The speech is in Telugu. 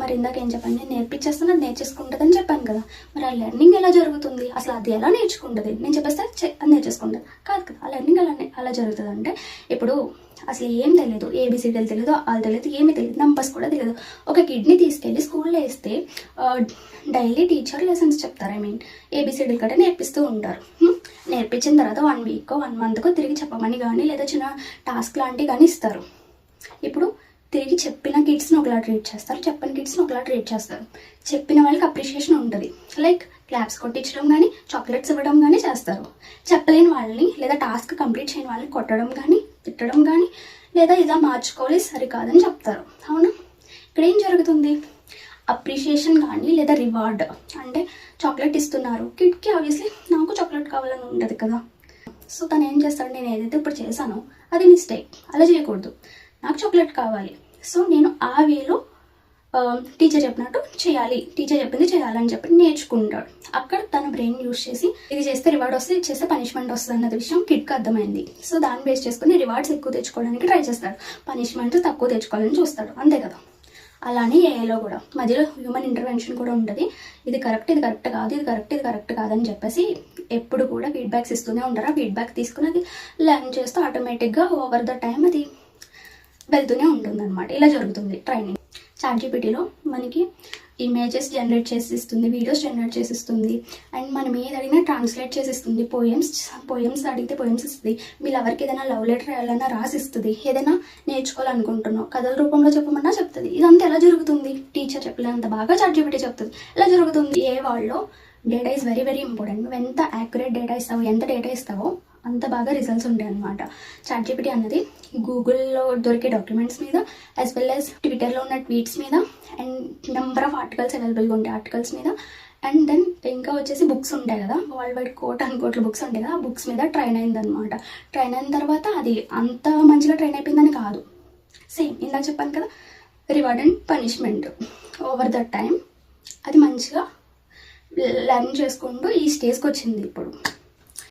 మరి ఇందాక ఏం చెప్పండి, నేను నేర్పించేస్తున్నా, నేర్చేసుకుంటుంది అని చెప్పాను కదా. మరి ఆ లెర్నింగ్ ఎలా జరుగుతుంది, అసలు అది ఎలా నేర్చుకుంటుంది? నేను చెప్పేస్తే అది నేర్చేసుకుంటుంది కాదు కదా. ఆ లెర్నింగ్ ఎలా జరుగుతుంది అంటే, ఇప్పుడు అసలు ఏం తెలియదు, ఏబిసిడీలు తెలియదు, వాళ్ళు తెలియదు, ఏమీ తెలియదు, నంబర్స్ కూడా తెలియదు. ఒక కిడ్ని తీసుకెళ్ళి స్కూల్లో వేస్తే డైలీ టీచర్ లెసన్స్ చెప్తారు. ఏబిసిడీలు కూడా నేర్పిస్తూ ఉంటారు. నేర్పించిన తర్వాత 1 వీక్ 1 మంత్కో తిరిగి చెప్పమని కానీ లేదా చిన్న టాస్క్ లాంటివి కానీ ఇస్తారు. ఇప్పుడు తిరిగి చెప్పిన కిడ్స్ని ఒకలా ట్రీట్ చేస్తారు, చెప్పని కిడ్స్ని ఒకలా ట్రీట్ చేస్తారు. చెప్పిన వాళ్ళకి అప్రిషియేషన్ ఉంటుంది, లైక్ క్లాప్స్ కొట్టించడం కానీ చాక్లెట్స్ ఇవ్వడం కానీ చేస్తారు. చెప్పలేని వాళ్ళని లేదా టాస్క్ కంప్లీట్ చేయని వాళ్ళని కొట్టడం కానీ తిట్టడం కానీ లేదా ఇలా మార్చుకోవాలి సరికాదని చెప్తారు. అవునా? ఇక్కడ ఏం జరుగుతుంది? అప్రిషియేషన్ కానీ లేదా రివార్డ్ అంటే చాక్లెట్ ఇస్తున్నారు కిడ్కి, ఆబ్వియస్లీ నాకు చాక్లెట్ కావాలని ఉంటుంది కదా. సో తను ఏం చేస్తాడు, నేను ఏదైతే ఇప్పుడు చేశానో అది మిస్టేక్, అలా చేయకూడదు, నాకు చాక్లెట్ కావాలి, సో నేను ఆ వేలో టీచర్ చెప్పినట్టు చేయాలి, టీచర్ చెప్పింది చేయాలని చెప్పి నేర్చుకుంటాడు. అక్కడ తన బ్రెయిన్ యూజ్ చేసి ఇది చేస్తే రివార్డ్ వస్తుంది, ఇది చేస్తే పనిష్మెంట్ వస్తుంది అన్నది విషయం కిడ్కి అర్థమైంది. సో దాన్ని బేస్ చేసుకుని రివార్డ్స్ ఎక్కువ తెచ్చుకోవడానికి ట్రై చేస్తాడు, పనిష్మెంట్స్ తక్కువ తెచ్చుకోవాలని చూస్తాడు, అంతే కదా. అలానే ఏఐలో కూడా మధ్యలో హ్యూమన్ ఇంటర్వెన్షన్ కూడా ఉంటుంది. ఇది కరెక్ట్, ఇది కరెక్ట్ కాదు, ఇది కరెక్ట్, ఇది కరెక్ట్ కాదని చెప్పేసి ఎప్పుడు కూడా ఫీడ్బ్యాక్స్ ఇస్తూనే ఉంటారు. ఆ ఫీడ్బ్యాక్ తీసుకుని అది లెర్న్ చేస్తూ ఆటోమేటిక్గా ఓవర్ ద టైం అది వెళ్తూనే ఉంటుంది అనమాట. ఇలా జరుగుతుంది ట్రైనింగ్. చాట్‌జీపీటీలో మనకి ఇమేజెస్ జనరేట్ చేసి ఇస్తుంది, వీడియోస్ జనరేట్ చేసి ఇస్తుంది, అండ్ మనం ఏది అడిగినా ట్రాన్స్లేట్ చేసి ఇస్తుంది. పోయమ్స్ అడిగితే పోయమ్స్ ఇస్తుంది, మీ లవర్కి ఏదైనా లవ్ లెటర్ రాయాలన్నా రాసిస్తుంది, ఏదైనా నేర్చుకోవాలనుకుంటున్నావు కథల రూపంలో చెప్పమన్నా చెప్తుంది. ఇదంతా ఎలా జరుగుతుంది? టీచర్ చెప్పలేనంత బాగా చాట్‌జీపీటీ చెప్తుంది. ఎలా జరుగుతుంది? ఏ వాళ్ళలో data is very very important. నువ్వు ఎంత యాక్యురేట్ డేటా ఇస్తావో, ఎంత డేటా ఇస్తావో అంత బాగా రిజల్ట్స్ ఉంటాయి అనమాట. చాట్‌జీపీటీ అన్నది గూగుల్లో దొరికే డాక్యుమెంట్స్ మీద యాజ్ వెల్ యాజ్ ట్విట్టర్లో ఉన్న ట్వీట్స్ మీద అండ్ నెంబర్ ఆఫ్ ఆర్టికల్స్ అవైలబుల్గా ఉంటాయి ఆర్టికల్స్ మీద, అండ్ దెన్ ఇంకా వచ్చేసి బుక్స్ ఉంటాయి కదా, వరల్డ్ వైడ్ కోట్ల బుక్స్ ఉంటాయి కదా, ఆ బుక్స్ మీద ట్రైన్ అయిందనమాట. ట్రైన్ అయిన తర్వాత అది అంత మంచిగా ట్రైన్ అయిపోయిందని కాదు, సేమ్ ఇందాక చెప్పాను కదా, reward and punishment over the time అది మంచిగా లెర్న్ చేసుకుంటూ ఈ స్టేజ్కి వచ్చింది ఇప్పుడు.